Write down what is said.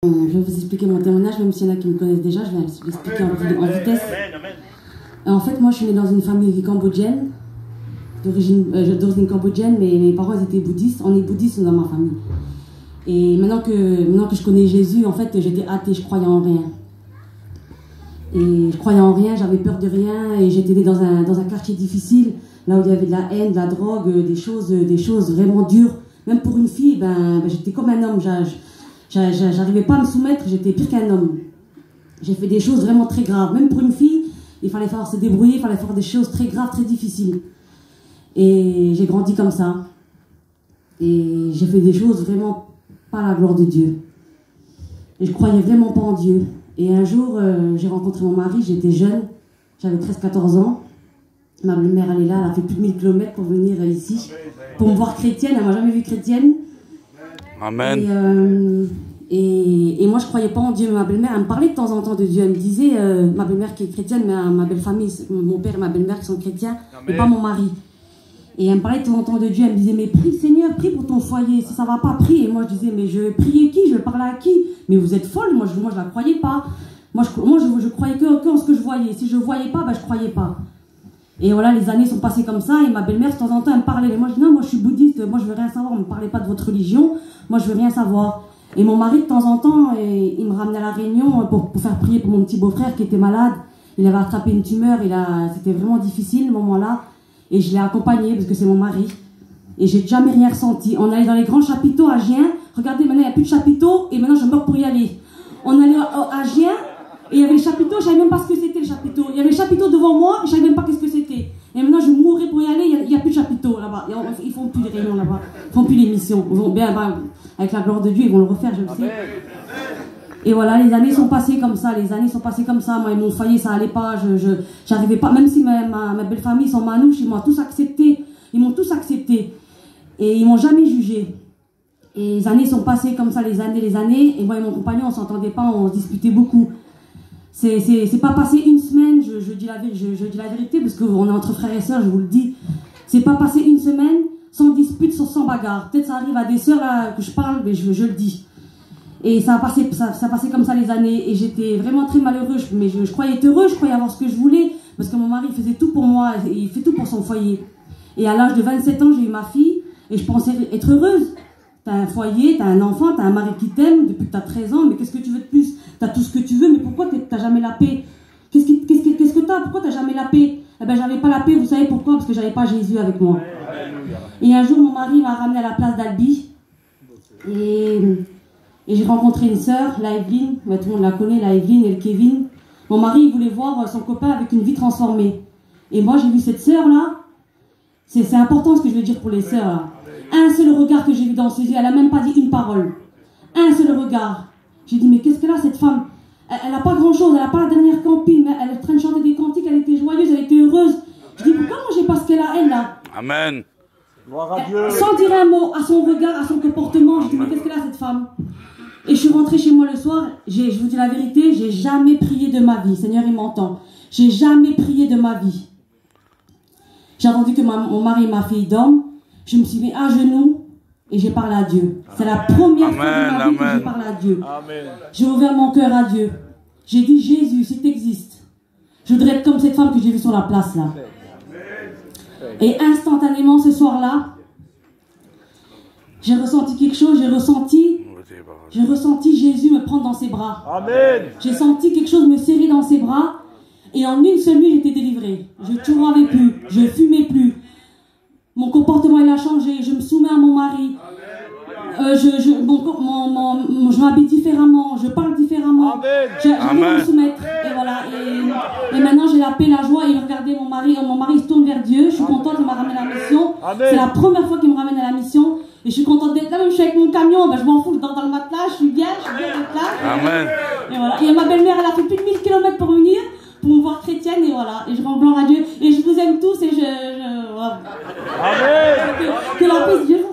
Je vais vous expliquer mon témoignage, même s'il y en a qui me connaissent déjà, je vais l'expliquer en vitesse. En fait, moi je suis née dans une famille cambodgienne, d'origine cambodgienne, mais mes parents étaient bouddhistes. On est bouddhistes dans ma famille. Et maintenant que je connais Jésus, en fait, j'étais athée, je croyais en rien. Et je croyais en rien, j'avais peur de rien, et j'étais née dans un quartier difficile, là où il y avait de la haine, de la drogue, des choses vraiment dures. Même pour une fille, j'étais comme un homme. J'arrivais pas à me soumettre, j'étais pire qu'un homme. J'ai fait des choses vraiment très graves. Même pour une fille, il fallait falloir se débrouiller, il fallait faire des choses très graves, très difficiles. Et j'ai grandi comme ça. Et j'ai fait des choses vraiment pas à la gloire de Dieu. Et je croyais vraiment pas en Dieu. Et un jour, j'ai rencontré mon mari, j'étais jeune, j'avais 13-14 ans. Ma belle-mère, elle est là, elle a fait plus de 1000 km pour venir ici, pour me voir chrétienne, elle m'a jamais vue chrétienne. Amen. Et moi, je croyais pas en Dieu, mais ma belle-mère, elle me parlait de temps en temps de Dieu. Elle me disait, ma belle-mère qui est chrétienne, mais ma belle famille, mon père et ma belle-mère qui sont chrétiens, et pas mon mari. Et elle me parlait de temps en temps de Dieu, elle me disait, mais prie Seigneur, prie pour ton foyer, si ça va pas, prie. Et moi, je disais, mais je vais prier qui? Je vais parler à qui? Mais vous êtes folle, moi je la croyais pas. Moi, je croyais que en ce que je voyais. Si je voyais pas, je croyais pas. Et voilà, les années sont passées comme ça, et ma belle-mère, de temps en temps, elle me parlait. Et moi, je dis, non, moi je suis bouddhiste, moi je veux rien savoir, on me parlait pas de votre religion, moi je veux rien savoir. Et mon mari, de temps en temps, il me ramenait à la Réunion pour faire prier pour mon petit beau-frère qui était malade. Il avait attrapé une tumeur, c'était vraiment difficile, ce moment-là. Et je l'ai accompagné, parce que c'est mon mari. Et j'ai jamais rien ressenti. On allait dans les grands chapiteaux à Gien. Regardez, maintenant, il n'y a plus de chapiteaux, et maintenant, je meurs pour y aller. On allait à Gien, et il y avait les chapiteaux, je savais même pas ce que c'était, les chapiteaux. Il y avait les chapiteaux devant moi, et je savais même pas qu'est-ce que c'était. Et maintenant, je mourrais pour y aller, il n'y a plus de chapiteaux là-bas. Ils font plus de réunions là-bas. Ils font plus l'émission. Avec la gloire de Dieu, ils vont le refaire, je le sais. Et voilà, les années sont passées comme ça, Moi et mon foyer, ça allait pas, j'arrivais pas, même si ma belle famille, sont manouches, ils m'ont tous accepté. Et ils m'ont jamais jugé. Et les années sont passées comme ça, les années. Et moi et mon compagnon, on s'entendait pas, on se disputait beaucoup. C'est pas passé une semaine, je dis la vérité, parce qu'on est entre frères et sœurs, je vous le dis. C'est pas passé une semaine sans dispute, sans bagarre. Peut-être ça arrive à des sœurs là que je parle, mais je le dis. Et ça passait comme ça les années, et j'étais vraiment très malheureuse, mais je croyais être heureuse, je croyais avoir ce que je voulais, parce que mon mari faisait tout pour moi, il fait tout pour son foyer. Et à l'âge de 27 ans, j'ai eu ma fille, et je pensais être heureuse. T'as un foyer, t'as un enfant, t'as un mari qui t'aime depuis que t'as 13 ans, mais qu'est-ce que tu veux de plus? T'as tout ce que tu veux, mais pourquoi t'as jamais la paix? Qu'est-ce que t'as? Pourquoi t'as jamais la paix? Eh ben, j'avais pas la paix, vous savez pourquoi? Parce que j'avais pas Jésus avec moi. Et un jour, mon mari m'a ramené à la place d'Albi, et j'ai rencontré une sœur, la Evelyne, tout le monde la connaît, la Evelyne et le Kevin. Mon mari, il voulait voir son copain avec une vie transformée. Et moi, j'ai vu cette sœur-là, c'est important ce que je veux dire pour les sœurs, là. Un seul regard que j'ai vu dans ses yeux, elle a même pas dit une parole. Un seul regard. J'ai dit, mais qu'est-ce qu'elle a, cette femme? Elle a pas grand-chose, elle a pas la dernière campine, mais elle est en train de chanter des cantiques, elle était joyeuse, elle était heureuse. Je dis, pourquoi moi j'ai pas ce qu'elle a, elle, là? Amen. Sans dire un mot, à son regard, à son comportement, je dis, mais qu'est-ce qu'elle a, cette femme? Et je suis rentrée chez moi le soir, je vous dis la vérité, j'ai jamais prié de ma vie. Seigneur, il m'entend. J'ai jamais prié de ma vie. J'ai entendu que mon mari et ma fille dorment. Je me suis mis à genoux et j'ai parlé à Dieu. C'est la première fois de ma vie que j'ai parlé à Dieu. J'ai ouvert mon cœur à Dieu. J'ai dit, Jésus, si tu existes, je voudrais être comme cette femme que j'ai vue sur la place là. Et instantanément, ce soir-là, j'ai ressenti quelque chose, j'ai ressenti Jésus me prendre dans ses bras. Amen. J'ai senti quelque chose me serrer dans ses bras, et en une seule nuit, j'étais délivrée. Je ne chouravais plus, je fumais plus. Mon comportement, il a changé, je me soumets à mon mari. Je m'habille différemment, je parle différemment. J'arrive à me soumettre. Et voilà. Et maintenant, j'ai la paix, la joie. Et regardez, mon mari se tourne vers Dieu. Je suis contente, il m'a ramené à la mission. C'est la première fois qu'il me ramène à la mission. Et je suis contente d'être là, même je suis avec mon camion, je m'en fous, je dors dans le matelas, je suis bien d'être là. Amen. Et voilà. Et ma belle-mère, elle a fait plus de 1000 km pour venir, pour me voir chrétienne, et voilà. Et je rends gloire à Dieu. Et je vous aime tous, et voilà. Amen. Que la paix de Dieu